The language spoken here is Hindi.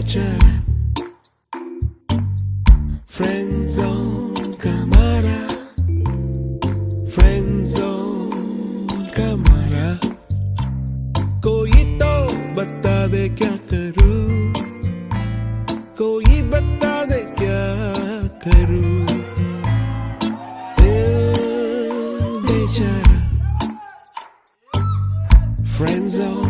बेचारा फ्रेंड जोन का मारा, फ्रेंड जोन का मारा। कोई तो बता दे क्या करूं, कोई बता दे क्या करूं। दिल बेचारा फ्रेंड जोन